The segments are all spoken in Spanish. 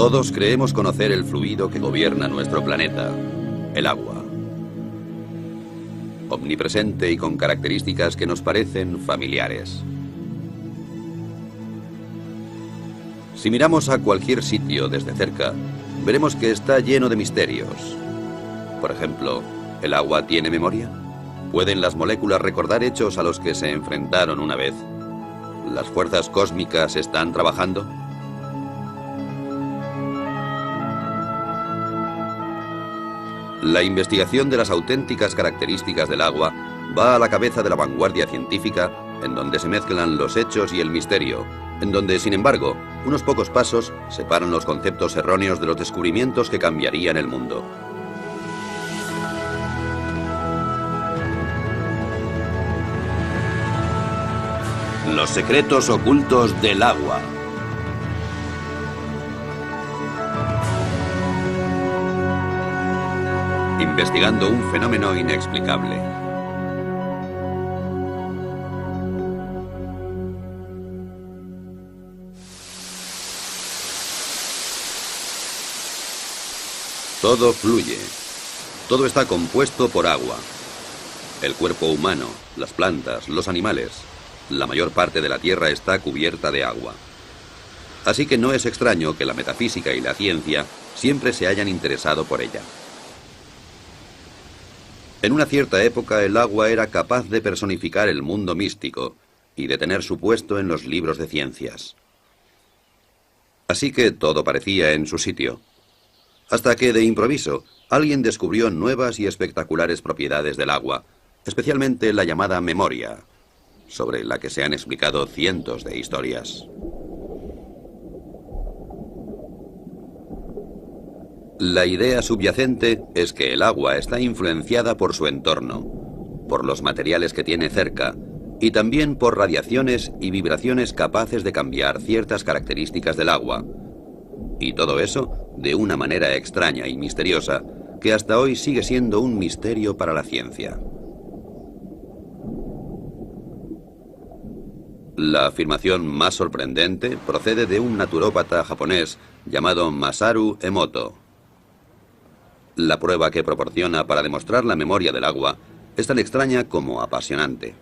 Todos creemos conocer el fluido que gobierna nuestro planeta, el agua. Omnipresente y con características que nos parecen familiares. Si miramos a cualquier sitio desde cerca, veremos que está lleno de misterios. Por ejemplo, ¿el agua tiene memoria? ¿Pueden las moléculas recordar hechos a los que se enfrentaron una vez? ¿Las fuerzas cósmicas están trabajando? La investigación de las auténticas características del agua va a la cabeza de la vanguardia científica, en donde se mezclan los hechos y el misterio, en donde, sin embargo, unos pocos pasos separan los conceptos erróneos de los descubrimientos que cambiarían el mundo. Los secretos ocultos del agua. Investigando un fenómeno inexplicable. Todo fluye. Todo está compuesto por agua. El cuerpo humano, las plantas, los animales. La mayor parte de la Tierra está cubierta de agua. Así que no es extraño que la metafísica y la ciencia siempre se hayan interesado por ella. En una cierta época el agua era capaz de personificar el mundo místico y de tener su puesto en los libros de ciencias. Así que todo parecía en su sitio. Hasta que, de improviso, alguien descubrió nuevas y espectaculares propiedades del agua, especialmente la llamada memoria, sobre la que se han explicado cientos de historias. La idea subyacente es que el agua está influenciada por su entorno, por los materiales que tiene cerca, y también por radiaciones y vibraciones capaces de cambiar ciertas características del agua. Y todo eso de una manera extraña y misteriosa, que hasta hoy sigue siendo un misterio para la ciencia. La afirmación más sorprendente procede de un naturópata japonés llamado Masaru Emoto. La prueba que proporciona para demostrar la memoria del agua es tan extraña como apasionante.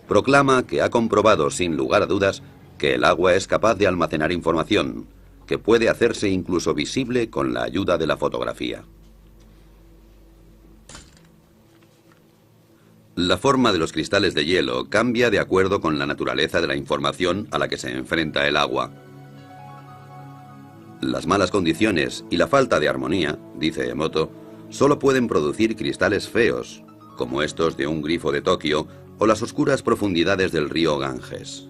Proclama que ha comprobado sin lugar a dudas que el agua es capaz de almacenar información, que puede hacerse incluso visible con la ayuda de la fotografía. La forma de los cristales de hielo cambia de acuerdo con la naturaleza de la información a la que se enfrenta el agua. Las malas condiciones y la falta de armonía, dice Emoto, solo pueden producir cristales feos, como estos de un grifo de Tokio o las oscuras profundidades del río Ganges.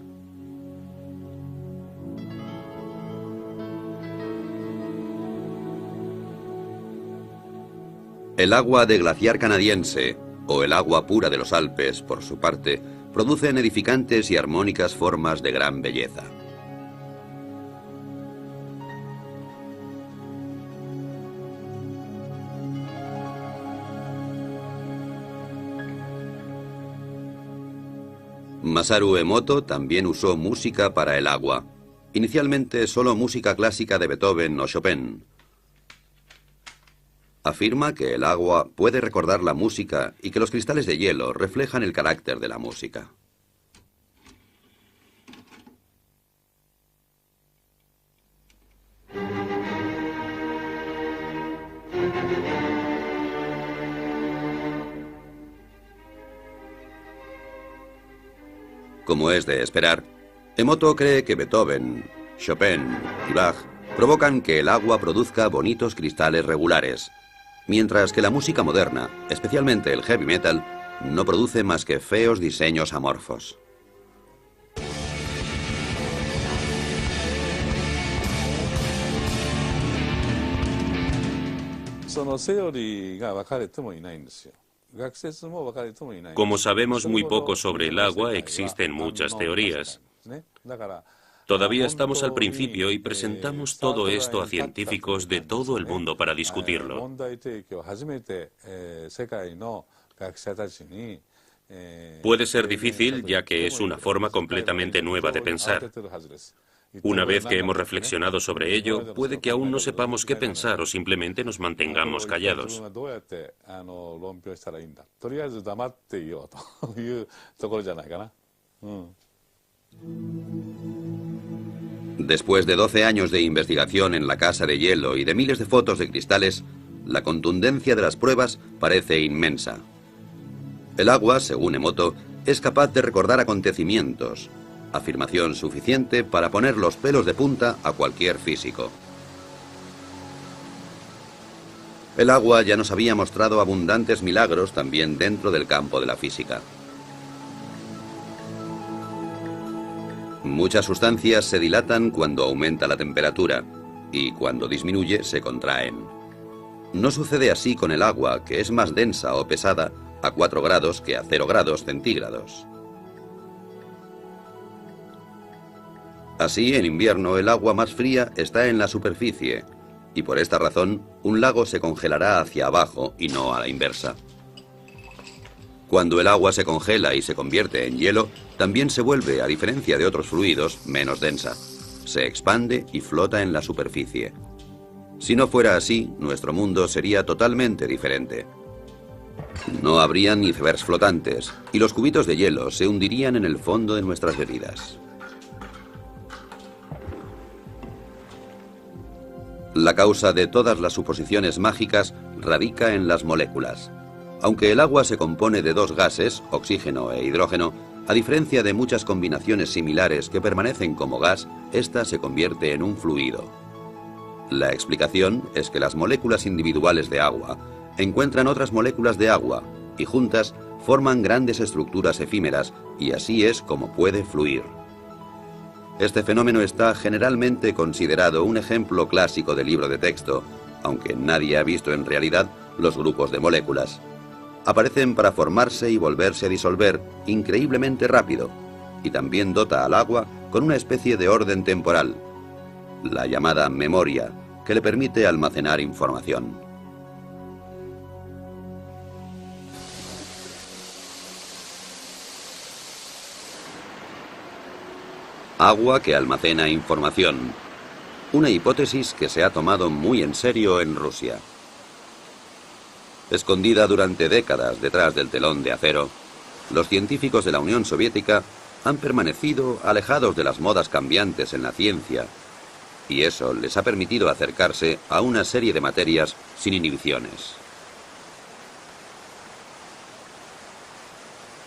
El agua de glaciar canadiense, o el agua pura de los Alpes, por su parte, producen edificantes y armónicas formas de gran belleza. Masaru Emoto también usó música para el agua, inicialmente solo música clásica de Beethoven o Chopin. Afirma que el agua puede recordar la música y que los cristales de hielo reflejan el carácter de la música. Como es de esperar, Emoto cree que Beethoven, Chopin y Bach provocan que el agua produzca bonitos cristales regulares, mientras que la música moderna, especialmente el heavy metal, no produce más que feos diseños amorfos. Como sabemos muy poco sobre el agua, existen muchas teorías. Todavía estamos al principio y presentamos todo esto a científicos de todo el mundo para discutirlo. Puede ser difícil, ya que es una forma completamente nueva de pensar. Una vez que hemos reflexionado sobre ello, puede que aún no sepamos qué pensar o simplemente nos mantengamos callados. Después de 12 años de investigación en la casa de hielo y de miles de fotos de cristales, la contundencia de las pruebas parece inmensa. El agua, según Emoto, es capaz de recordar acontecimientos, afirmación suficiente para poner los pelos de punta a cualquier físico. El agua ya nos había mostrado abundantes milagros también dentro del campo de la física. Muchas sustancias se dilatan cuando aumenta la temperatura y cuando disminuye se contraen. No sucede así con el agua, que es más densa o pesada a 4 grados que a 0 grados centígrados. Así, en invierno, el agua más fría está en la superficie, y por esta razón, un lago se congelará hacia abajo y no a la inversa. Cuando el agua se congela y se convierte en hielo, también se vuelve, a diferencia de otros fluidos, menos densa. Se expande y flota en la superficie. Si no fuera así, nuestro mundo sería totalmente diferente. No habría ni icebergs flotantes, y los cubitos de hielo se hundirían en el fondo de nuestras bebidas. La causa de todas las suposiciones mágicas radica en las moléculas. Aunque el agua se compone de 2 gases, oxígeno e hidrógeno, a diferencia de muchas combinaciones similares que permanecen como gas, esta se convierte en un fluido. La explicación es que las moléculas individuales de agua encuentran otras moléculas de agua y juntas forman grandes estructuras efímeras, y así es como puede fluir. Este fenómeno está generalmente considerado un ejemplo clásico de libro de texto, aunque nadie ha visto en realidad los grupos de moléculas. Aparecen para formarse y volverse a disolver increíblemente rápido, y también dota al agua con una especie de orden temporal, la llamada memoria, que le permite almacenar información. Agua que almacena información. Una hipótesis que se ha tomado muy en serio en Rusia. Escondida durante décadas detrás del telón de acero, los científicos de la Unión Soviética han permanecido alejados de las modas cambiantes en la ciencia, y eso les ha permitido acercarse a una serie de materias sin inhibiciones.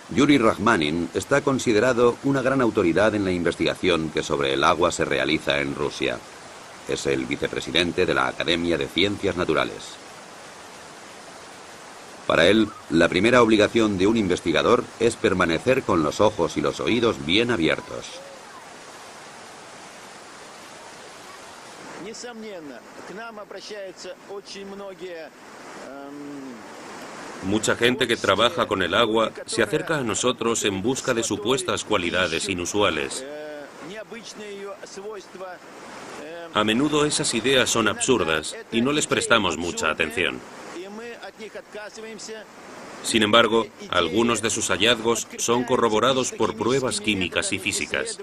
Yuri Rachmanin está considerado una gran autoridad en la investigación que sobre el agua se realiza en Rusia. Es el vicepresidente de la Academia de Ciencias Naturales. Para él, la primera obligación de un investigador es permanecer con los ojos y los oídos bien abiertos. Mucha gente que trabaja con el agua se acerca a nosotros en busca de supuestas cualidades inusuales. A menudo esas ideas son absurdas y no les prestamos mucha atención. Sin embargo, algunos de sus hallazgos son corroborados por pruebas químicas y físicas.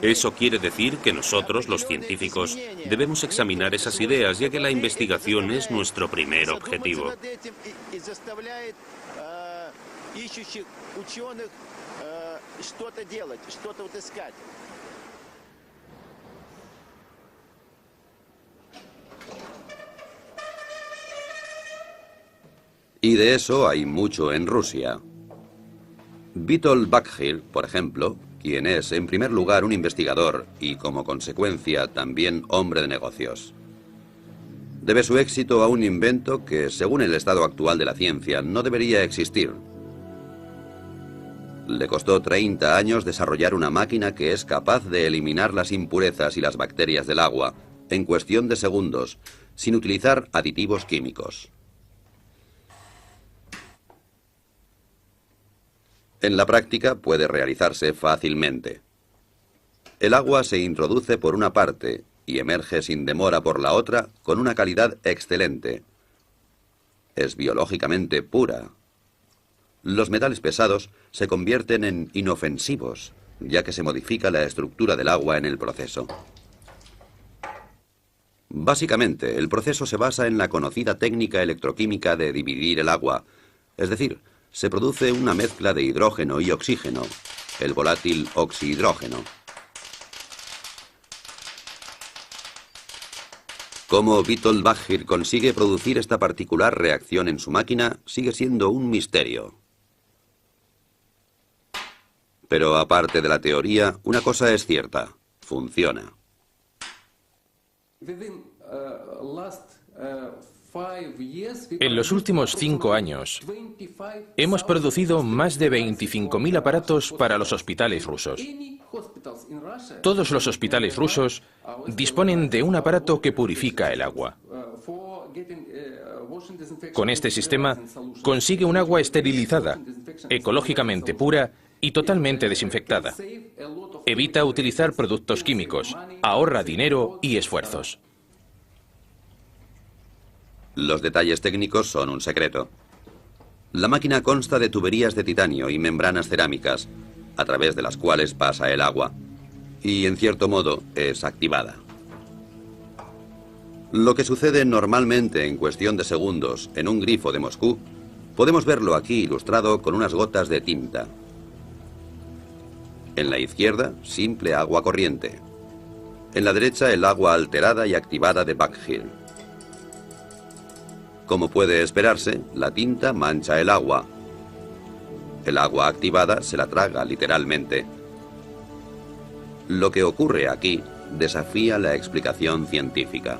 Eso quiere decir que nosotros, los científicos, debemos examinar esas ideas, ya que la investigación es nuestro primer objetivo. Y de eso hay mucho en Rusia. Witold Buckhill, por ejemplo, quien es en primer lugar un investigador y como consecuencia también hombre de negocios, debe su éxito a un invento que, según el estado actual de la ciencia, no debería existir. Le costó 30 años desarrollar una máquina que es capaz de eliminar las impurezas y las bacterias del agua en cuestión de segundos, sin utilizar aditivos químicos. En la práctica puede realizarse fácilmente. El agua se introduce por una parte y emerge sin demora por la otra con una calidad excelente. Es biológicamente pura. Los metales pesados se convierten en inofensivos, ya que se modifica la estructura del agua en el proceso. Básicamente, el proceso se basa en la conocida técnica electroquímica de dividir el agua, es decir, se produce una mezcla de hidrógeno y oxígeno, el volátil oxihidrógeno. Cómo Witold Baggir consigue producir esta particular reacción en su máquina sigue siendo un misterio. Pero aparte de la teoría, una cosa es cierta: funciona. En los últimos 5 años, hemos producido más de 25.000 aparatos para los hospitales rusos. Todos los hospitales rusos disponen de un aparato que purifica el agua. Con este sistema, consigue un agua esterilizada, ecológicamente pura y totalmente desinfectada. Evita utilizar productos químicos, ahorra dinero y esfuerzos. Los detalles técnicos son un secreto. La máquina consta de tuberías de titanio y membranas cerámicas, a través de las cuales pasa el agua, y en cierto modo es activada. Lo que sucede normalmente en cuestión de segundos en un grifo de Moscú, podemos verlo aquí ilustrado con unas gotas de tinta. En la izquierda, simple agua corriente. En la derecha, el agua alterada y activada de Baggir. Como puede esperarse, la tinta mancha el agua. El agua activada se la traga literalmente. Lo que ocurre aquí desafía la explicación científica.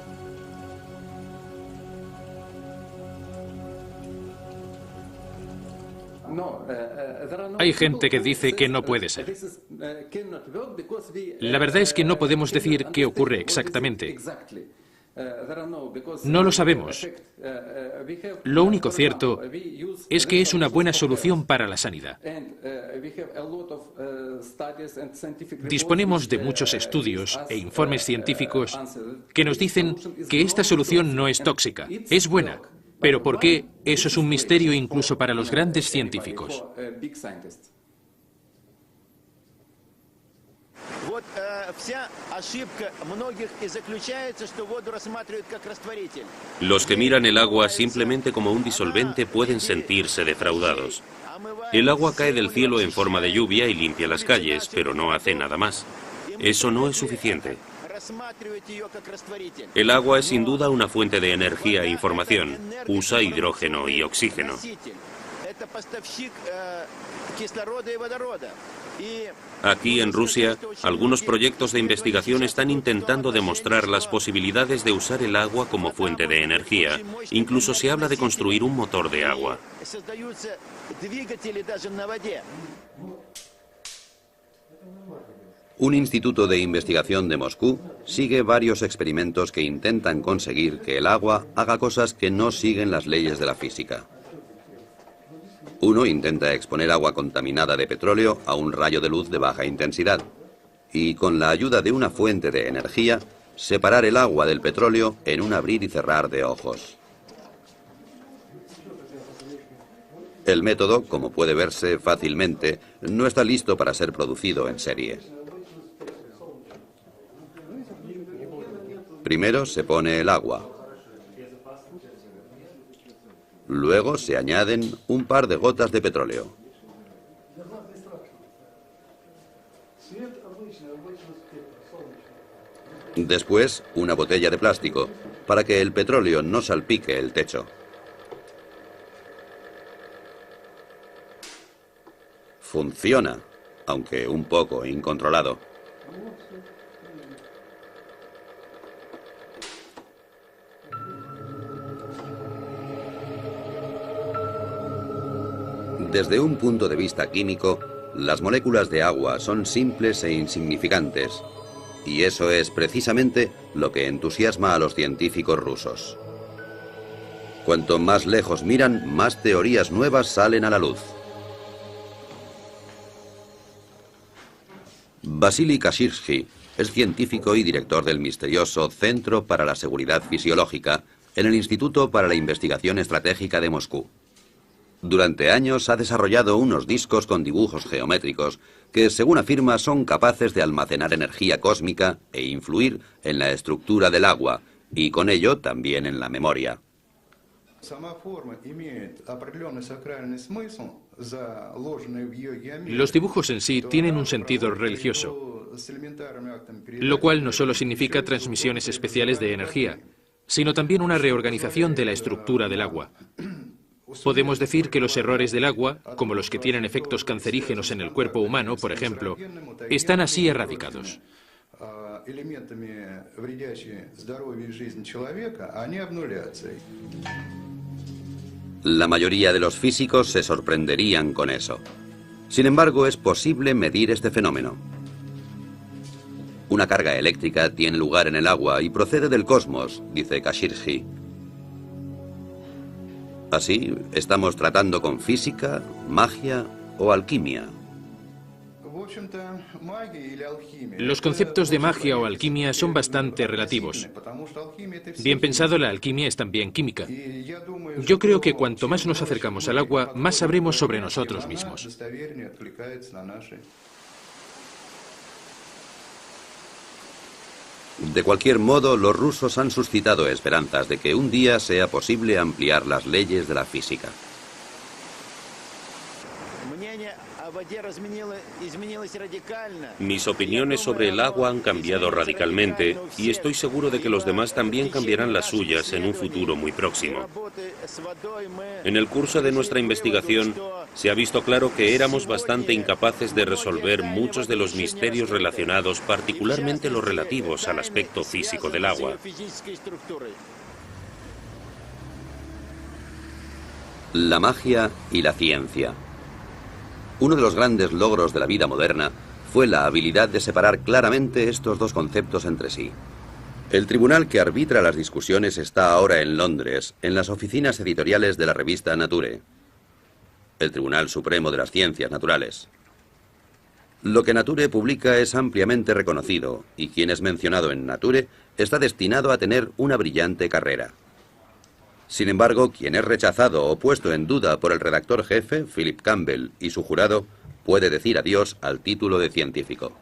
Hay gente que dice que no puede ser. La verdad es que no podemos decir qué ocurre exactamente. No lo sabemos. Lo único cierto es que es una buena solución para la sanidad. Disponemos de muchos estudios e informes científicos que nos dicen que esta solución no es tóxica, es buena. Pero ¿por qué? Eso es un misterio incluso para los grandes científicos. Los que miran el agua simplemente como un disolvente pueden sentirse defraudados. El agua cae del cielo en forma de lluvia y limpia las calles, pero no hace nada más. Eso no es suficiente. El agua es sin duda una fuente de energía e información. Usa hidrógeno y oxígeno. Aquí en Rusia, algunos proyectos de investigación están intentando demostrar las posibilidades de usar el agua como fuente de energía. Incluso se habla de construir un motor de agua. Un instituto de investigación de Moscú sigue varios experimentos que intentan conseguir que el agua haga cosas que no siguen las leyes de la física. Uno intenta exponer agua contaminada de petróleo a un rayo de luz de baja intensidad y, con la ayuda de una fuente de energía, separar el agua del petróleo en un abrir y cerrar de ojos. El método, como puede verse fácilmente, no está listo para ser producido en serie. Primero se pone el agua. Luego se añaden un par de gotas de petróleo. Después, una botella de plástico, para que el petróleo no salpique el techo. Funciona, aunque un poco incontrolado. Desde un punto de vista químico, las moléculas de agua son simples e insignificantes, y eso es precisamente lo que entusiasma a los científicos rusos. Cuanto más lejos miran, más teorías nuevas salen a la luz. Vasily Kashirsky es científico y director del misterioso Centro para la Seguridad Fisiológica en el Instituto para la Investigación Estratégica de Moscú. Durante años ha desarrollado unos discos con dibujos geométricos que, según afirma, son capaces de almacenar energía cósmica e influir en la estructura del agua, y con ello también en la memoria. Los dibujos en sí tienen un sentido religioso, lo cual no solo significa transmisiones especiales de energía, sino también una reorganización de la estructura del agua. Podemos decir que los errores del agua, como los que tienen efectos cancerígenos en el cuerpo humano, por ejemplo, están así erradicados. La mayoría de los físicos se sorprenderían con eso. Sin embargo, es posible medir este fenómeno. Una carga eléctrica tiene lugar en el agua y procede del cosmos, dice Kashirji. Así, estamos tratando con física, magia o alquimia. Los conceptos de magia o alquimia son bastante relativos. Bien pensado, la alquimia es también química. Yo creo que cuanto más nos acercamos al agua, más sabremos sobre nosotros mismos. De cualquier modo, los rusos han suscitado esperanzas de que un día sea posible ampliar las leyes de la física. Mis opiniones sobre el agua han cambiado radicalmente y estoy seguro de que los demás también cambiarán las suyas en un futuro muy próximo. En el curso de nuestra investigación se ha visto claro que éramos bastante incapaces de resolver muchos de los misterios relacionados, particularmente los relativos al aspecto físico del agua. La magia y la ciencia. Uno de los grandes logros de la vida moderna fue la habilidad de separar claramente estos dos conceptos entre sí. El tribunal que arbitra las discusiones está ahora en Londres, en las oficinas editoriales de la revista Nature, el Tribunal Supremo de las Ciencias Naturales. Lo que Nature publica es ampliamente reconocido, y quien es mencionado en Nature está destinado a tener una brillante carrera. Sin embargo, quien es rechazado o puesto en duda por el redactor jefe, Philip Campbell, y su jurado, puede decir adiós al título de científico.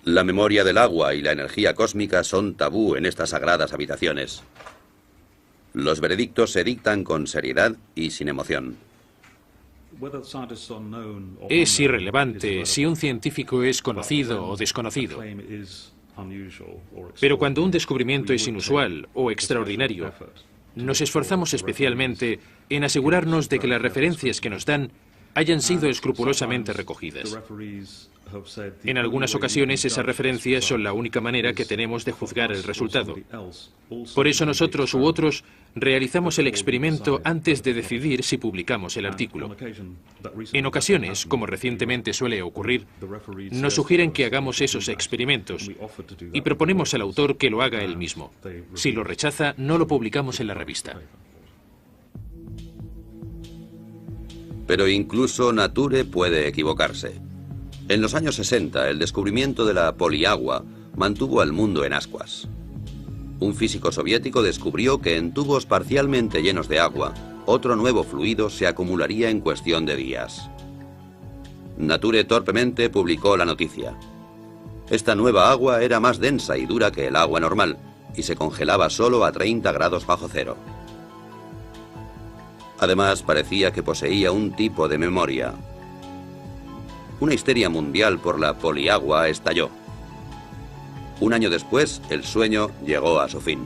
La memoria del agua y la energía cósmica son tabú en estas sagradas habitaciones. Los veredictos se dictan con seriedad y sin emoción. Es irrelevante si un científico es conocido o desconocido. Pero cuando un descubrimiento es inusual o extraordinario, nos esforzamos especialmente en asegurarnos de que las referencias que nos dan hayan sido escrupulosamente recogidas. En algunas ocasiones esas referencias son la única manera que tenemos de juzgar el resultado. Por eso nosotros u otros realizamos el experimento antes de decidir si publicamos el artículo. En ocasiones, como recientemente suele ocurrir, nos sugieren que hagamos esos experimentos y proponemos al autor que lo haga él mismo. Si lo rechaza, no lo publicamos en la revista. Pero incluso Nature puede equivocarse. En los años 60, el descubrimiento de la poliagua mantuvo al mundo en ascuas. Un físico soviético descubrió que en tubos parcialmente llenos de agua, otro nuevo fluido se acumularía en cuestión de días. Nature torpemente publicó la noticia. Esta nueva agua era más densa y dura que el agua normal, y se congelaba solo a 30 grados bajo cero. Además, parecía que poseía un tipo de memoria. Una histeria mundial por la poliagua estalló. Un año después, el sueño llegó a su fin.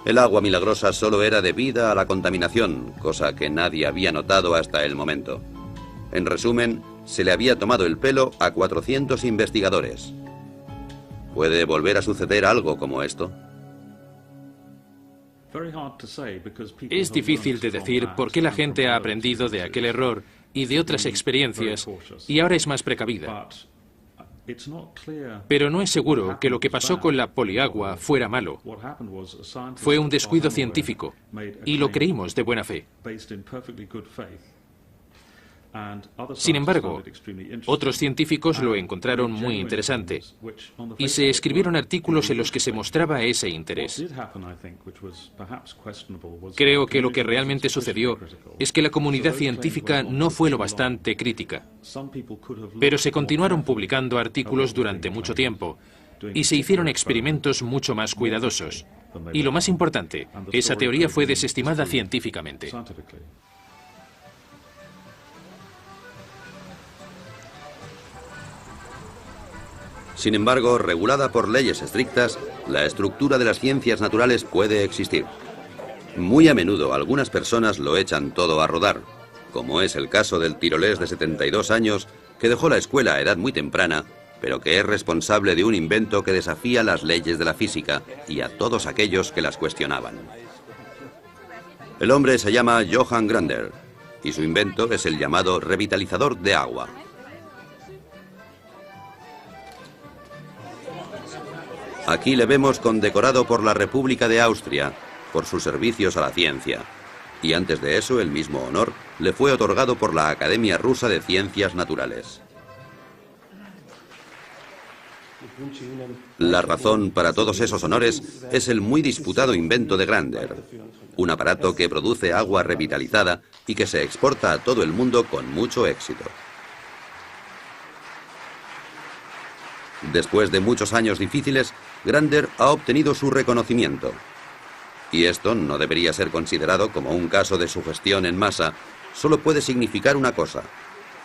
El agua milagrosa solo era debida a la contaminación, cosa que nadie había notado hasta el momento. En resumen, se le había tomado el pelo a 400 investigadores. ¿Puede volver a suceder algo como esto? Es difícil de decir por qué la gente ha aprendido de aquel error y de otras experiencias y ahora es más precavida. Pero no es seguro que lo que pasó con la poliagua fuera malo. Fue un descuido científico y lo creímos de buena fe. Sin embargo, otros científicos lo encontraron muy interesante y se escribieron artículos en los que se mostraba ese interés. Creo que lo que realmente sucedió es que la comunidad científica no fue lo bastante crítica, pero se continuaron publicando artículos durante mucho tiempo y se hicieron experimentos mucho más cuidadosos. Y lo más importante, esa teoría fue desestimada científicamente. Sin embargo, regulada por leyes estrictas, la estructura de las ciencias naturales puede existir. Muy a menudo algunas personas lo echan todo a rodar, como es el caso del tirolés de 72 años que dejó la escuela a edad muy temprana, pero que es responsable de un invento que desafía las leyes de la física y a todos aquellos que las cuestionaban. El hombre se llama Johann Grander y su invento es el llamado revitalizador de agua. Aquí le vemos condecorado por la República de Austria por sus servicios a la ciencia. Y antes de eso, el mismo honor le fue otorgado por la Academia Rusa de Ciencias Naturales. La razón para todos esos honores es el muy disputado invento de Grander, un aparato que produce agua revitalizada y que se exporta a todo el mundo con mucho éxito. Después de muchos años difíciles, Grander ha obtenido su reconocimiento. Y esto no debería ser considerado como un caso de sugestión en masa, solo puede significar una cosa: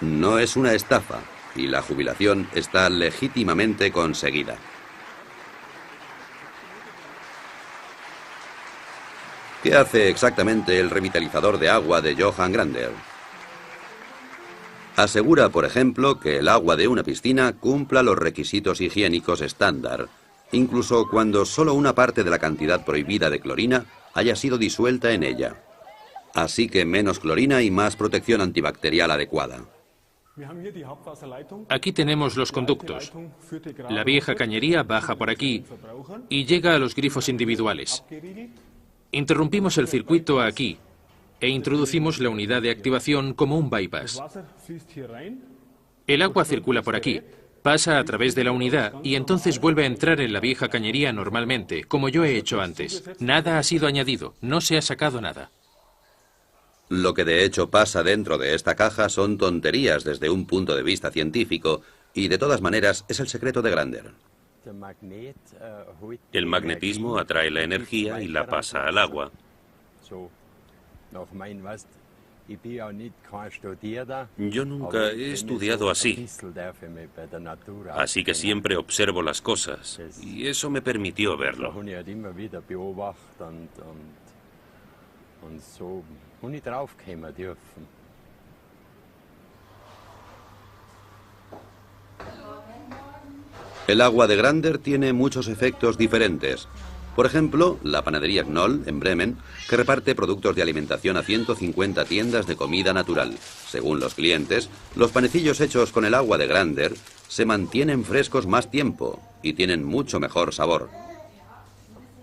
no es una estafa y la jubilación está legítimamente conseguida. ¿Qué hace exactamente el revitalizador de agua de Johann Grander? Asegura, por ejemplo, que el agua de una piscina cumpla los requisitos higiénicos estándar, incluso cuando solo una parte de la cantidad prohibida de clorina haya sido disuelta en ella. Así que menos clorina y más protección antibacterial adecuada. Aquí tenemos los conductos. La vieja cañería baja por aquí y llega a los grifos individuales. Interrumpimos el circuito aquí e introducimos la unidad de activación como un bypass. El agua circula por aquí, pasa a través de la unidad y entonces vuelve a entrar en la vieja cañería normalmente, como yo he hecho antes. Nada ha sido añadido, no se ha sacado nada. Lo que de hecho pasa dentro de esta caja son tonterías desde un punto de vista científico y de todas maneras es el secreto de Grander. El magnetismo atrae la energía y la pasa al agua. Yo nunca he estudiado así, así que siempre observo las cosas y eso me permitió verlo. El agua de Grander tiene muchos efectos diferentes. Por ejemplo, la panadería Knoll, en Bremen, que reparte productos de alimentación a 150 tiendas de comida natural. Según los clientes, los panecillos hechos con el agua de Grander se mantienen frescos más tiempo y tienen mucho mejor sabor.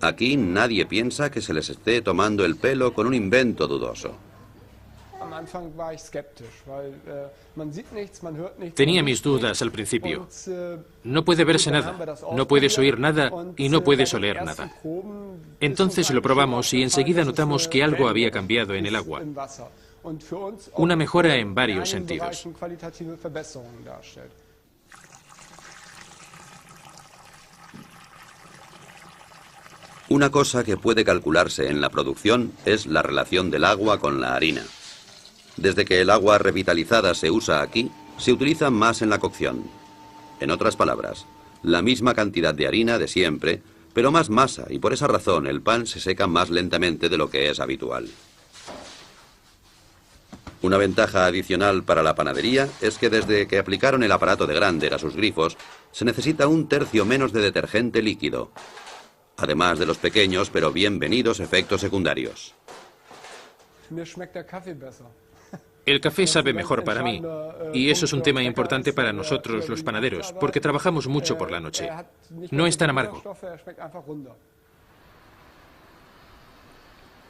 Aquí nadie piensa que se les esté tomando el pelo con un invento dudoso. Tenía mis dudas al principio. No puede verse nada, no puedes oír nada y no puedes oler nada. Entonces lo probamos y enseguida notamos que algo había cambiado en el agua. Una mejora en varios sentidos. Una cosa que puede calcularse en la producción es la relación del agua con la harina. Desde que el agua revitalizada se usa aquí, se utiliza más en la cocción. En otras palabras, la misma cantidad de harina de siempre, pero más masa, y por esa razón el pan se seca más lentamente de lo que es habitual. Una ventaja adicional para la panadería es que desde que aplicaron el aparato de Grander a sus grifos, se necesita 1/3 menos de detergente líquido, además de los pequeños pero bienvenidos efectos secundarios. El café sabe mejor para mí, y eso es un tema importante para nosotros los panaderos, porque trabajamos mucho por la noche. No es tan amargo.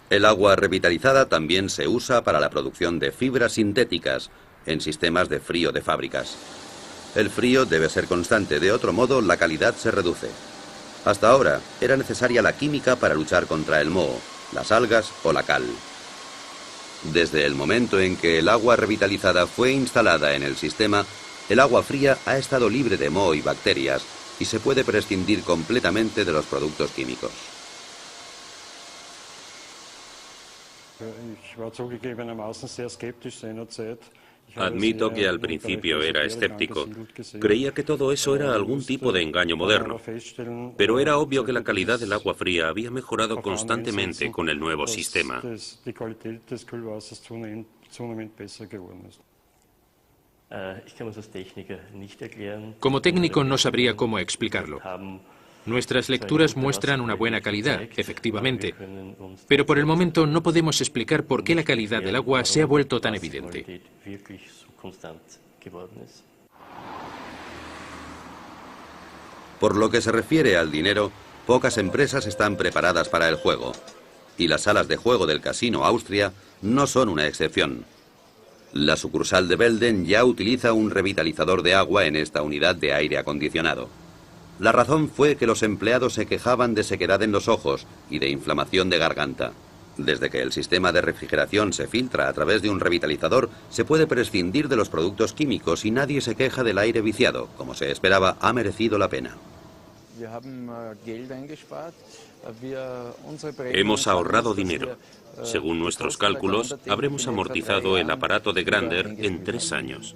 El agua revitalizada también se usa para la producción de fibras sintéticas, en sistemas de frío de fábricas. El frío debe ser constante, de otro modo la calidad se reduce. Hasta ahora era necesaria la química para luchar contra el moho, las algas o la cal. Desde el momento en que el agua revitalizada fue instalada en el sistema, el agua fría ha estado libre de moho y bacterias y se puede prescindir completamente de los productos químicos. Admito que al principio era escéptico. Creía que todo eso era algún tipo de engaño moderno. Pero era obvio que la calidad del agua fría había mejorado constantemente con el nuevo sistema. Como técnico no sabría cómo explicarlo. Nuestras lecturas muestran una buena calidad, efectivamente, pero por el momento no podemos explicar por qué la calidad del agua se ha vuelto tan evidente. Por lo que se refiere al dinero, pocas empresas están preparadas para el juego, y las salas de juego del Casino Austria no son una excepción. La sucursal de Belden ya utiliza un revitalizador de agua en esta unidad de aire acondicionado. La razón fue que los empleados se quejaban de sequedad en los ojos y de inflamación de garganta. Desde que el sistema de refrigeración se filtra a través de un revitalizador, se puede prescindir de los productos químicos y nadie se queja del aire viciado. Como se esperaba, ha merecido la pena. Hemos ahorrado dinero. Según nuestros cálculos, habremos amortizado el aparato de Grander en 3 años.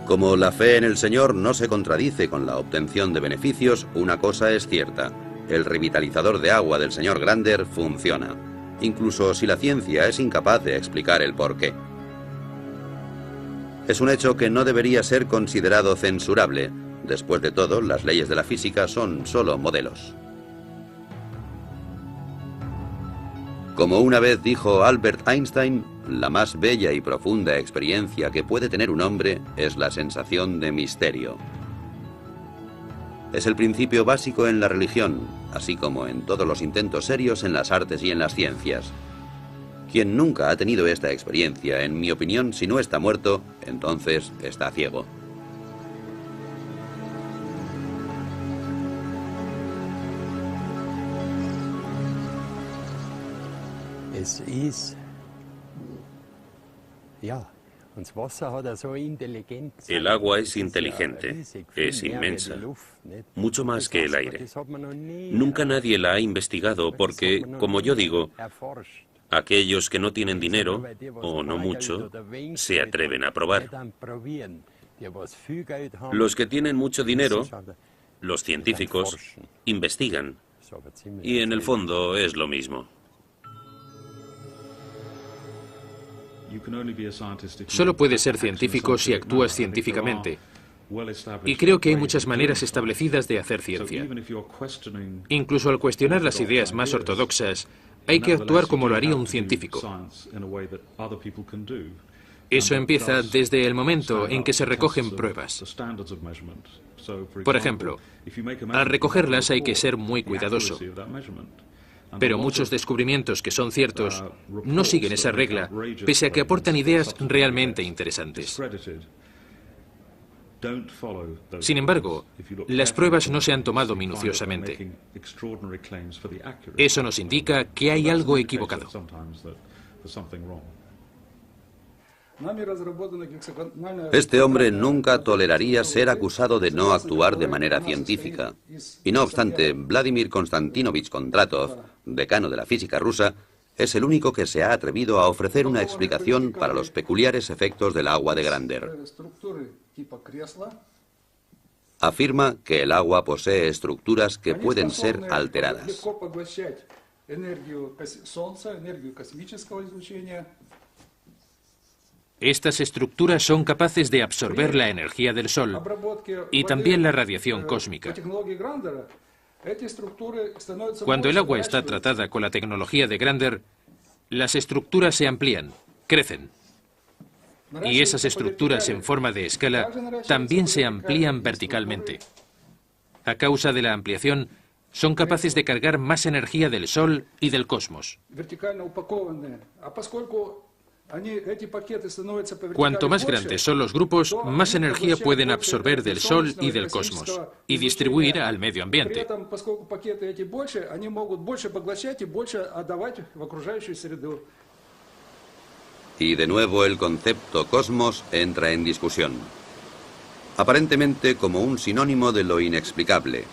Como la fe en el Señor no se contradice con la obtención de beneficios, una cosa es cierta: el revitalizador de agua del señor Grander funciona, incluso si la ciencia es incapaz de explicar el porqué. Es un hecho que no debería ser considerado censurable. Después de todo, las leyes de la física son solo modelos. Como una vez dijo Albert Einstein, la más bella y profunda experiencia que puede tener un hombre es la sensación de misterio. Es el principio básico en la religión, así como en todos los intentos serios en las artes y en las ciencias. Quien nunca ha tenido esta experiencia, en mi opinión, si no está muerto, entonces está ciego. El agua es inteligente, es inmensa, mucho más que el aire. Nunca nadie la ha investigado porque, como yo digo, aquellos que no tienen dinero, o no mucho, se atreven a probar. Los que tienen mucho dinero, los científicos, investigan. Y en el fondo es lo mismo. Solo puedes ser científico si actúas científicamente. Y creo que hay muchas maneras establecidas de hacer ciencia. Incluso al cuestionar las ideas más ortodoxas, hay que actuar como lo haría un científico. Eso empieza desde el momento en que se recogen pruebas. Por ejemplo, al recogerlas hay que ser muy cuidadoso. Pero muchos descubrimientos que son ciertos no siguen esa regla, pese a que aportan ideas realmente interesantes. Sin embargo, las pruebas no se han tomado minuciosamente. Eso nos indica que hay algo equivocado. Este hombre nunca toleraría ser acusado de no actuar de manera científica. Y no obstante, Vladimir Konstantinovich Kondratov, decano de la física rusa, es el único que se ha atrevido a ofrecer una explicación para los peculiares efectos del agua de Grander. Afirma que el agua posee estructuras que pueden ser alteradas. Estas estructuras son capaces de absorber la energía del Sol y también la radiación cósmica. Cuando el agua está tratada con la tecnología de Grander, las estructuras se amplían, crecen. Y esas estructuras en forma de escala también se amplían verticalmente. A causa de la ampliación, son capaces de cargar más energía del Sol y del cosmos. Cuanto más grandes son los grupos, más energía pueden absorber del Sol y del cosmos y distribuir al medio ambiente. Y de nuevo el concepto cosmos entra en discusión. Aparentemente como un sinónimo de lo inexplicable.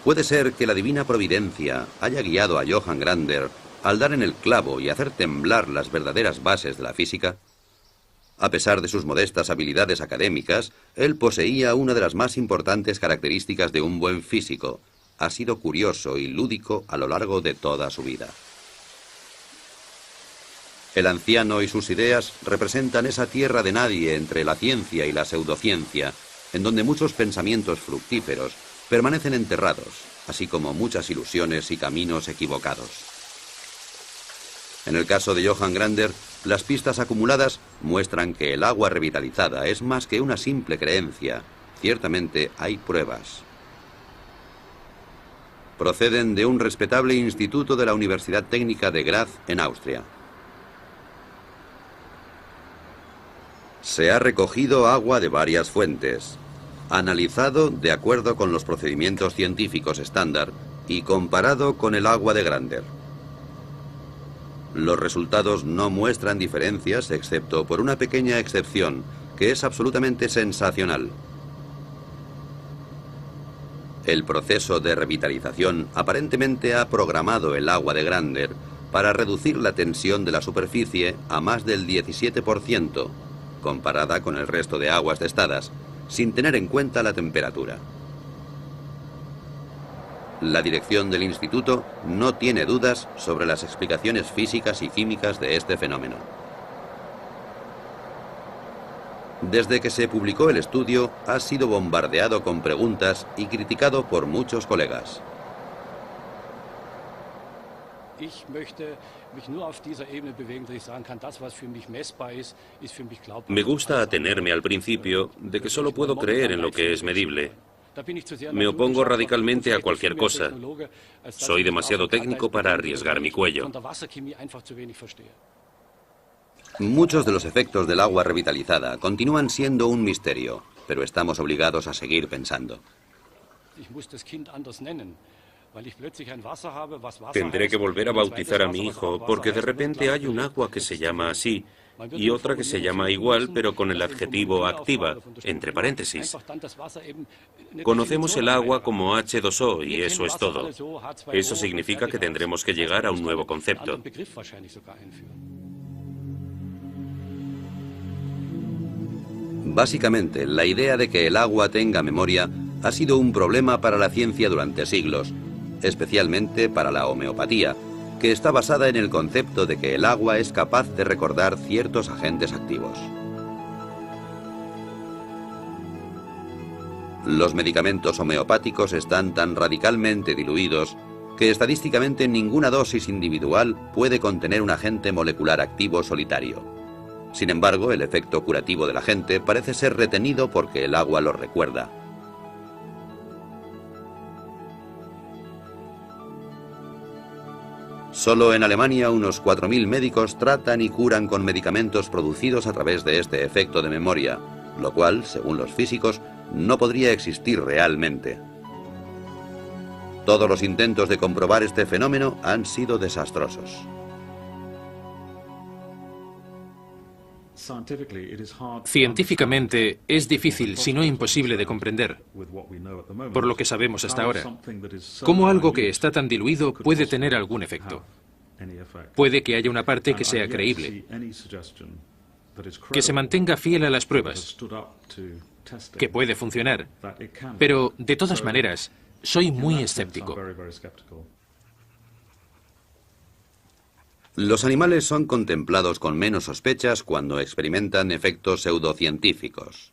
¿Puede ser que la divina providencia haya guiado a Johann Grander al dar en el clavo y hacer temblar las verdaderas bases de la física? A pesar de sus modestas habilidades académicas, él poseía una de las más importantes características de un buen físico. Ha sido curioso y lúdico a lo largo de toda su vida. El anciano y sus ideas representan esa tierra de nadie entre la ciencia y la pseudociencia, en donde muchos pensamientos fructíferos permanecen enterrados, así como muchas ilusiones y caminos equivocados. En el caso de Johann Grander, las pistas acumuladas muestran que el agua revitalizada es más que una simple creencia. Ciertamente hay pruebas. Proceden de un respetable instituto de la Universidad Técnica de Graz, en Austria. Se ha recogido agua de varias fuentes, analizado de acuerdo con los procedimientos científicos estándar y comparado con el agua de Grander. Los resultados no muestran diferencias excepto por una pequeña excepción, que es absolutamente sensacional. El proceso de revitalización aparentemente ha programado el agua de Grander para reducir la tensión de la superficie a más del 17%, comparada con el resto de aguas testadas, sin tener en cuenta la temperatura. La dirección del instituto no tiene dudas sobre las explicaciones físicas y químicas de este fenómeno. Desde que se publicó el estudio, ha sido bombardeado con preguntas y criticado por muchos colegas. Me gusta atenerme al principio de que solo puedo creer en lo que es medible. Me opongo radicalmente a cualquier cosa. Soy demasiado técnico para arriesgar mi cuello. Muchos de los efectos del agua revitalizada continúan siendo un misterio, pero estamos obligados a seguir pensando. Tendré que volver a bautizar a mi hijo, porque de repente hay un agua que se llama así y otra que se llama igual, pero con el adjetivo activa, entre paréntesis. Conocemos el agua como H2O y eso es todo. Eso significa que tendremos que llegar a un nuevo concepto. Básicamente, la idea de que el agua tenga memoria ha sido un problema para la ciencia durante siglos, especialmente para la homeopatía, que está basada en el concepto de que el agua es capaz de recordar ciertos agentes activos. Los medicamentos homeopáticos están tan radicalmente diluidos que estadísticamente ninguna dosis individual puede contener un agente molecular activo solitario. Sin embargo, el efecto curativo del agente parece ser retenido porque el agua lo recuerda. Solo en Alemania unos 4.000 médicos tratan y curan con medicamentos producidos a través de este efecto de memoria, lo cual, según los físicos, no podría existir realmente. Todos los intentos de comprobar este fenómeno han sido desastrosos. Científicamente es difícil, si no imposible, de comprender, por lo que sabemos hasta ahora, cómo algo que está tan diluido puede tener algún efecto. Puede que haya una parte que sea creíble, que se mantenga fiel a las pruebas, que puede funcionar, pero de todas maneras, soy muy escéptico. Los animales son contemplados con menos sospechas cuando experimentan efectos pseudocientíficos.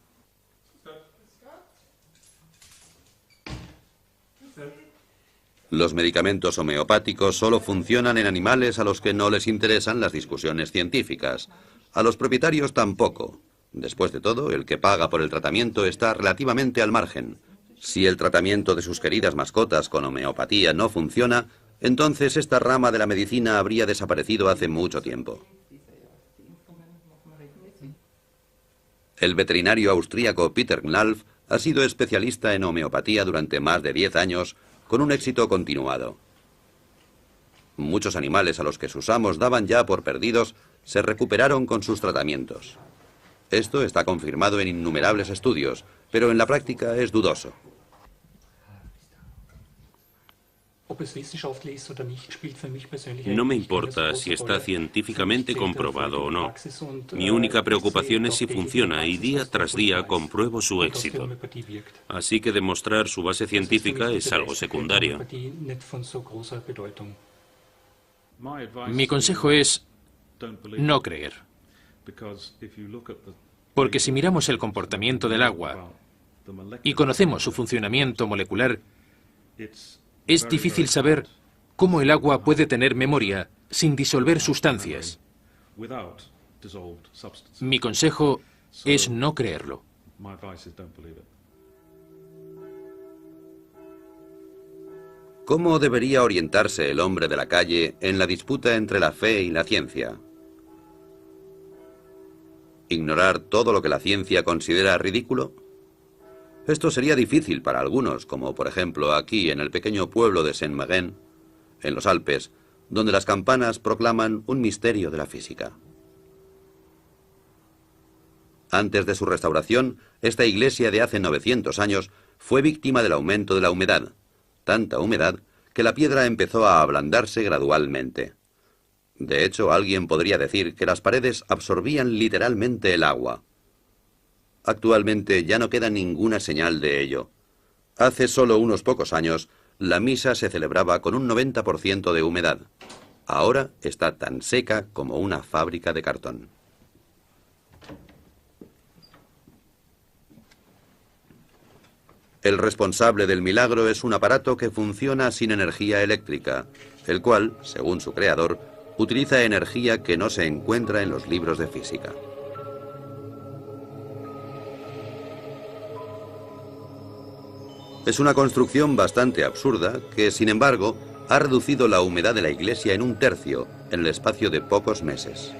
Los medicamentos homeopáticos solo funcionan en animales a los que no les interesan las discusiones científicas. A los propietarios tampoco. Después de todo, el que paga por el tratamiento está relativamente al margen. Si el tratamiento de sus queridas mascotas con homeopatía no funciona, entonces esta rama de la medicina habría desaparecido hace mucho tiempo. El veterinario austríaco Peter Knalf ha sido especialista en homeopatía durante más de 10 años, con un éxito continuado. Muchos animales a los que sus amos daban ya por perdidos se recuperaron con sus tratamientos. Esto está confirmado en innumerables estudios, pero en la práctica es dudoso. No me importa si está científicamente comprobado o no. Mi única preocupación es si funciona y día tras día compruebo su éxito. Así que demostrar su base científica es algo secundario. Mi consejo es no creer. Porque si miramos el comportamiento del agua y conocemos su funcionamiento molecular, es difícil saber cómo el agua puede tener memoria sin disolver sustancias. Mi consejo es no creerlo. ¿Cómo debería orientarse el hombre de la calle en la disputa entre la fe y la ciencia? ¿Ignorar todo lo que la ciencia considera ridículo? Esto sería difícil para algunos, como por ejemplo aquí en el pequeño pueblo de Saint-Marin, en los Alpes, donde las campanas proclaman un misterio de la física. Antes de su restauración, esta iglesia de hace 900 años fue víctima del aumento de la humedad, tanta humedad que la piedra empezó a ablandarse gradualmente. De hecho, alguien podría decir que las paredes absorbían literalmente el agua. Actualmente ya no queda ninguna señal de ello. Hace solo unos pocos años, la misa se celebraba con un 90% de humedad. Ahora está tan seca como una fábrica de cartón. El responsable del milagro es un aparato que funciona sin energía eléctrica, el cual, según su creador, utiliza energía que no se encuentra en los libros de física. Es una construcción bastante absurda que, sin embargo, ha reducido la humedad de la iglesia en 1/3 en el espacio de pocos meses.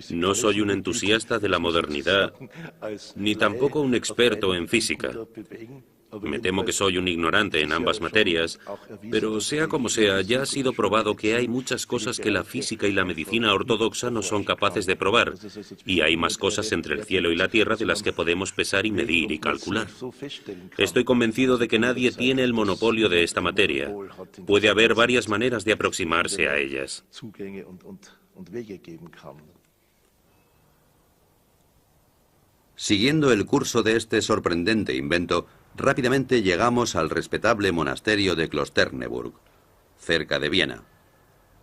No soy un entusiasta de la modernidad, ni tampoco un experto en física. Me temo que soy un ignorante en ambas materias, pero sea como sea, ya ha sido probado que hay muchas cosas que la física y la medicina ortodoxa no son capaces de probar, y hay más cosas entre el cielo y la tierra de las que podemos pesar y medir y calcular. Estoy convencido de que nadie tiene el monopolio de esta materia. Puede haber varias maneras de aproximarse a ellas. Siguiendo el curso de este sorprendente invento, rápidamente llegamos al respetable monasterio de Klosterneuburg, cerca de Viena.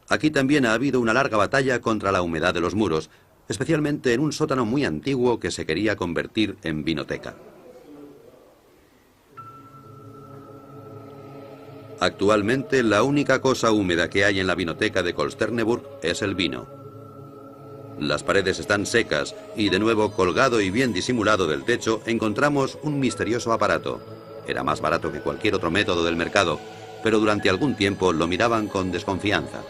Aquí también ha habido una larga batalla contra la humedad de los muros, especialmente en un sótano muy antiguo que se quería convertir en vinoteca. Actualmente, la única cosa húmeda que hay en la vinoteca de Klosterneuburg es el vino. Las paredes están secas y, de nuevo, colgado y bien disimulado del techo, encontramos un misterioso aparato. Era más barato que cualquier otro método del mercado, pero durante algún tiempo lo miraban con desconfianza.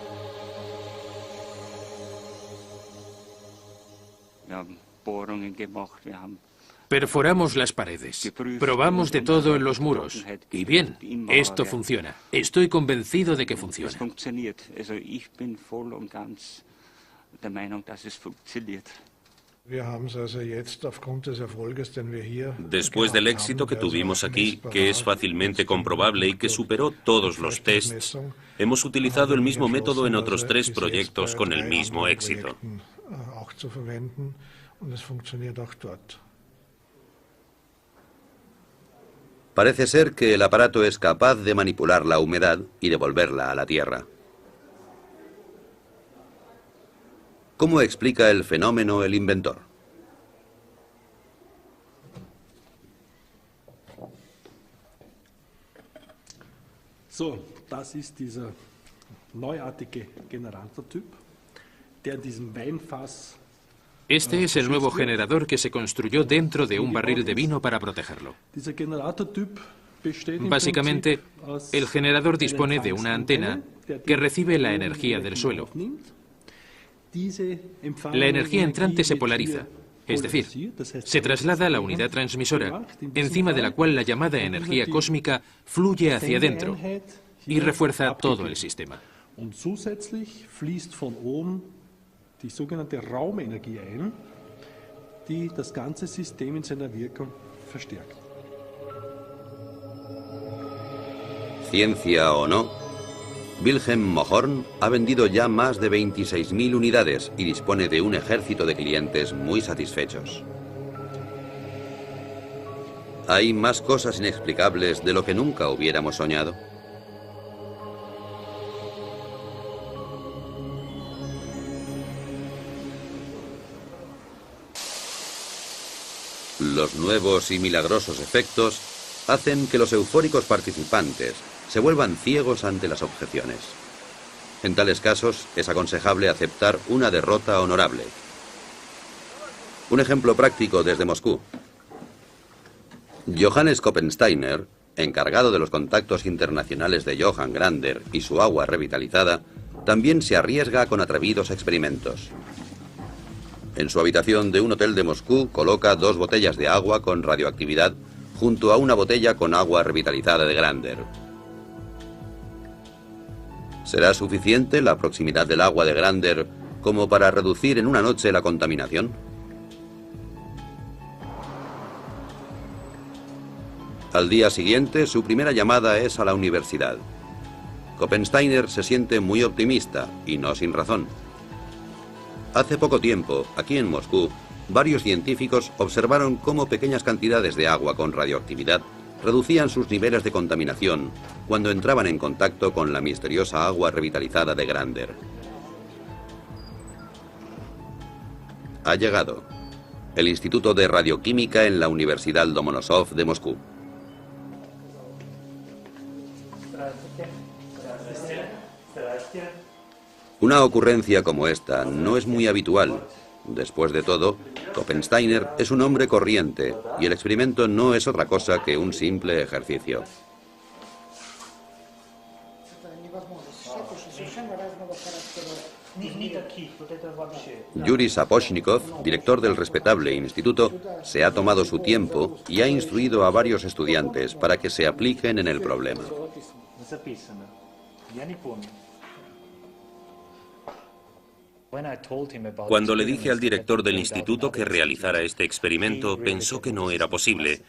Perforamos las paredes, probamos de todo en los muros. Y bien, esto funciona. Estoy convencido de que funciona. Después del éxito que tuvimos aquí, que es fácilmente comprobable y que superó todos los tests, hemos utilizado el mismo método en otros 3 proyectos con el mismo éxito. Parece ser que el aparato es capaz de manipular la humedad y devolverla a la tierra. ¿Cómo explica el fenómeno el inventor? So, das ist dieser neuartige Generatortyp, der in diesem Weinfass. Este es el nuevo generador que se construyó dentro de un barril de vino para protegerlo. Dieser Generatortyp besteht im Básicamente, Prinzip aus el generador einer dispone de una antena que recibe la energía del suelo. La energía entrante se polariza, es decir, se traslada a la unidad transmisora, encima de la cual la llamada energía cósmica fluye hacia adentro y refuerza todo el sistema. Und zusätzlich fließt von oben die sogenannte Raumenergie ein, die das ganze System in seiner Wirkung verstärkt. Ciencia o no, Wilhelm Moorhorn ha vendido ya más de 26.000 unidades y dispone de un ejército de clientes muy satisfechos. ¿Hay más cosas inexplicables de lo que nunca hubiéramos soñado? Los nuevos y milagrosos efectos hacen que los eufóricos participantes se vuelvan ciegos ante las objeciones. En tales casos es aconsejable aceptar una derrota honorable. Un ejemplo práctico desde Moscú. Johannes Koppensteiner, encargado de los contactos internacionales de Johann Grander y su agua revitalizada, también se arriesga con atrevidos experimentos. En su habitación de un hotel de Moscú coloca 2 botellas de agua con radioactividad junto a una botella con agua revitalizada de Grander. ¿Será suficiente la proximidad del agua de Grander como para reducir en una noche la contaminación? Al día siguiente, su primera llamada es a la universidad. Koppensteiner se siente muy optimista, y no sin razón. Hace poco tiempo, aquí en Moscú, varios científicos observaron cómo pequeñas cantidades de agua con radioactividad reducían sus niveles de contaminación cuando entraban en contacto con la misteriosa agua revitalizada de Grander. Ha llegado el Instituto de Radioquímica en la Universidad Lomonosov de Moscú. Una ocurrencia como esta no es muy habitual. Después de todo, Koppensteiner es un hombre corriente y el experimento no es otra cosa que un simple ejercicio. Yuri Sapochnikov, director del respetable instituto, se ha tomado su tiempo y ha instruido a varios estudiantes para que se apliquen en el problema. Cuando le dije al director del instituto que realizara este experimento, pensó que no era posible,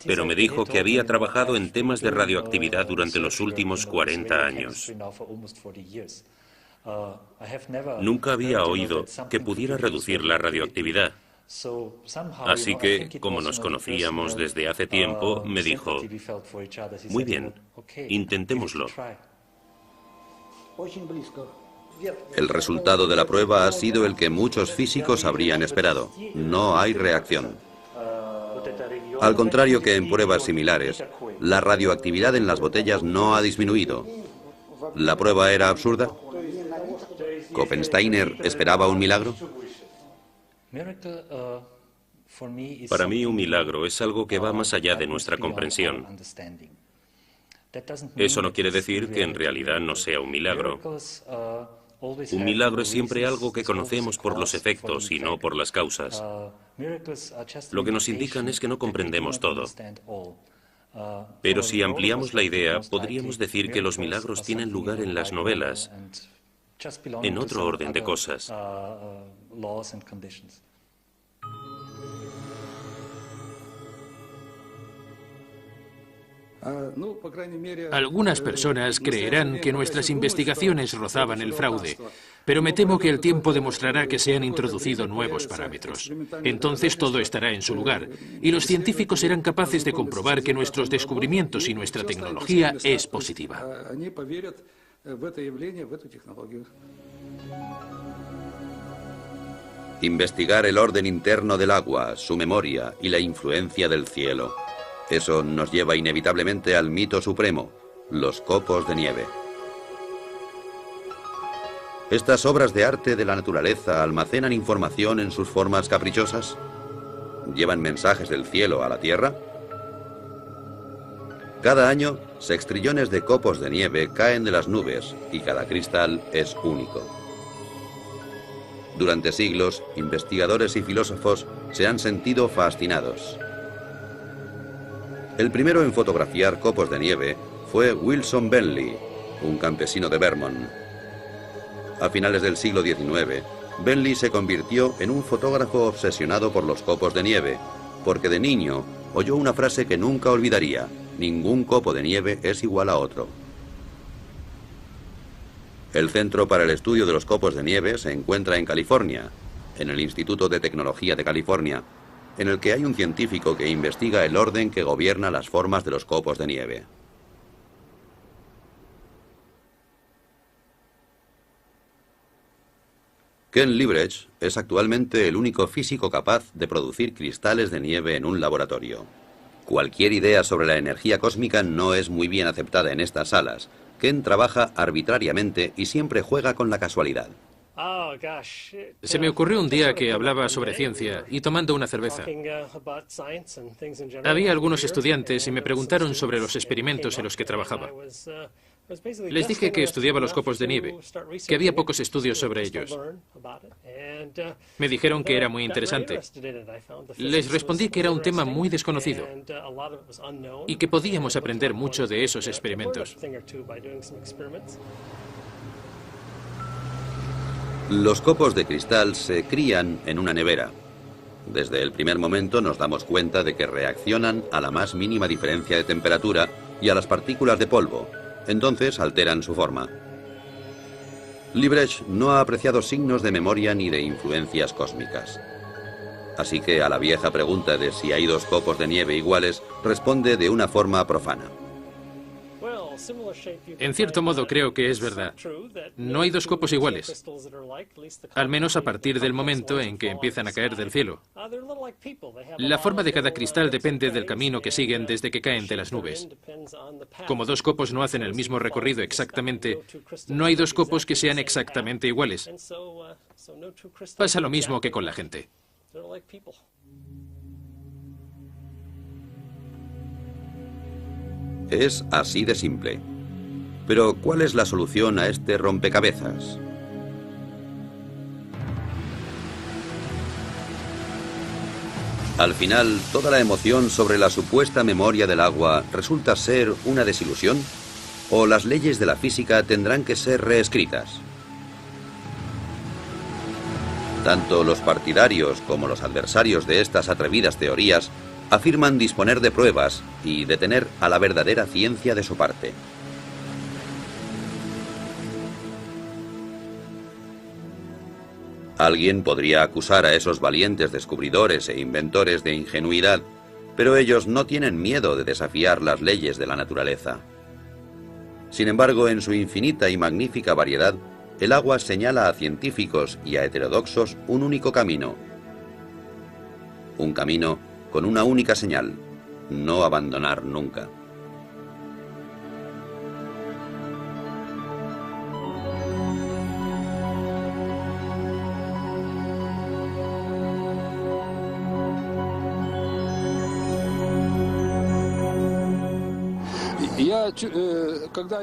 pero me dijo que había trabajado en temas de radioactividad durante los últimos 40 años. Nunca había oído que pudiera reducir la radioactividad. Así que, como nos conocíamos desde hace tiempo, me dijo, muy bien, intentémoslo. El resultado de la prueba ha sido el que muchos físicos habrían esperado. No hay reacción. Al contrario que en pruebas similares, la radioactividad en las botellas no ha disminuido. ¿La prueba era absurda? ¿Koppensteiner esperaba un milagro? Para mí, un milagro es algo que va más allá de nuestra comprensión. Eso no quiere decir que en realidad no sea un milagro. Un milagro es siempre algo que conocemos por los efectos y no por las causas. Lo que nos indican es que no comprendemos todo. Pero si ampliamos la idea, podríamos decir que los milagros tienen lugar en las novelas, en otro orden de cosas. Algunas personas creerán que nuestras investigaciones rozaban el fraude, pero me temo que el tiempo demostrará que se han introducido nuevos parámetros. Entonces todo estará en su lugar, y los científicos serán capaces de comprobar que nuestros descubrimientos y nuestra tecnología es positiva. Investigar el orden interno del agua, su memoria y la influencia del cielo. Eso nos lleva inevitablemente al mito supremo, los copos de nieve. ¿Estas obras de arte de la naturaleza almacenan información en sus formas caprichosas? ¿Llevan mensajes del cielo a la tierra? Cada año, sextrillones de copos de nieve caen de las nubes y cada cristal es único. Durante siglos, investigadores y filósofos se han sentido fascinados. El primero en fotografiar copos de nieve fue Wilson Bentley, un campesino de Vermont. A finales del siglo XIX, Bentley se convirtió en un fotógrafo obsesionado por los copos de nieve, porque de niño oyó una frase que nunca olvidaría: ningún copo de nieve es igual a otro. El Centro para el Estudio de los Copos de Nieve se encuentra en California, en el Instituto de Tecnología de California, en el que hay un científico que investiga el orden que gobierna las formas de los copos de nieve. Ken Liebrecht es actualmente el único físico capaz de producir cristales de nieve en un laboratorio. Cualquier idea sobre la energía cósmica no es muy bien aceptada en estas salas. Ken trabaja arbitrariamente y siempre juega con la casualidad. Se me ocurrió un día que hablaba sobre ciencia y tomando una cerveza. Había algunos estudiantes y me preguntaron sobre los experimentos en los que trabajaba. Les dije que estudiaba los copos de nieve, que había pocos estudios sobre ellos. Me dijeron que era muy interesante. Les respondí que era un tema muy desconocido y que podíamos aprender mucho de esos experimentos. Los copos de cristal se crían en una nevera. Desde el primer momento nos damos cuenta de que reaccionan a la más mínima diferencia de temperatura y a las partículas de polvo. Entonces alteran su forma. Liebrecht no ha apreciado signos de memoria ni de influencias cósmicas. Así que a la vieja pregunta de si hay dos copos de nieve iguales, responde de una forma profana. En cierto modo creo que es verdad. No hay dos copos iguales, al menos a partir del momento en que empiezan a caer del cielo. La forma de cada cristal depende del camino que siguen desde que caen de las nubes. Como dos copos no hacen el mismo recorrido exactamente, no hay dos copos que sean exactamente iguales. Pasa lo mismo que con la gente. Es así de simple. Pero, ¿cuál es la solución a este rompecabezas? Al final, ¿toda la emoción sobre la supuesta memoria del agua resulta ser una desilusión? ¿O las leyes de la física tendrán que ser reescritas? Tanto los partidarios como los adversarios de estas atrevidas teorías afirman disponer de pruebas y de tener a la verdadera ciencia de su parte. Alguien podría acusar a esos valientes descubridores e inventores de ingenuidad, pero ellos no tienen miedo de desafiar las leyes de la naturaleza. Sin embargo, en su infinita y magnífica variedad, el agua señala a científicos y a heterodoxos un único camino. Un camino con una única señal: no abandonar nunca.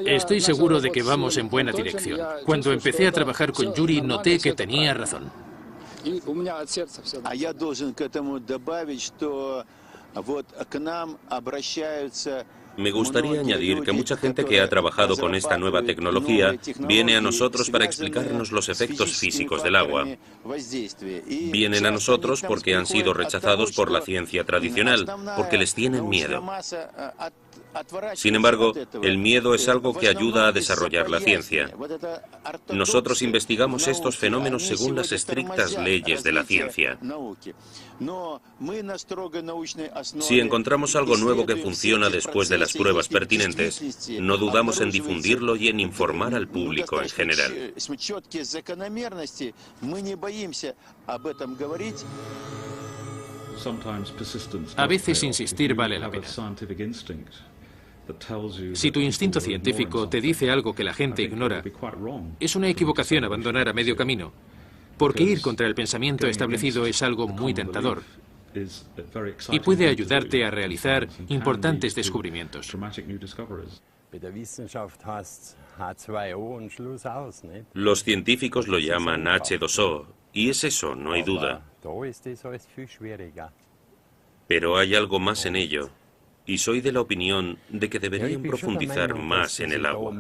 Estoy seguro de que vamos en buena dirección. Cuando empecé a trabajar con Yuri, noté que tenía razón. Me gustaría añadir que mucha gente que ha trabajado con esta nueva tecnología viene a nosotros para explicarnos los efectos físicos del agua. Vienen a nosotros porque han sido rechazados por la ciencia tradicional, porque les tienen miedo. Sin embargo, el miedo es algo que ayuda a desarrollar la ciencia. Nosotros investigamos estos fenómenos según las estrictas leyes de la ciencia. Si encontramos algo nuevo que funciona después de las pruebas pertinentes, no dudamos en difundirlo y en informar al público en general. A veces insistir vale la pena. Si tu instinto científico te dice algo que la gente ignora, es una equivocación abandonar a medio camino, porque ir contra el pensamiento establecido es algo muy tentador y puede ayudarte a realizar importantes descubrimientos. Los científicos lo llaman H2O, y es eso, no hay duda. Pero hay algo más en ello, y soy de la opinión de que deberían profundizar más en el agua.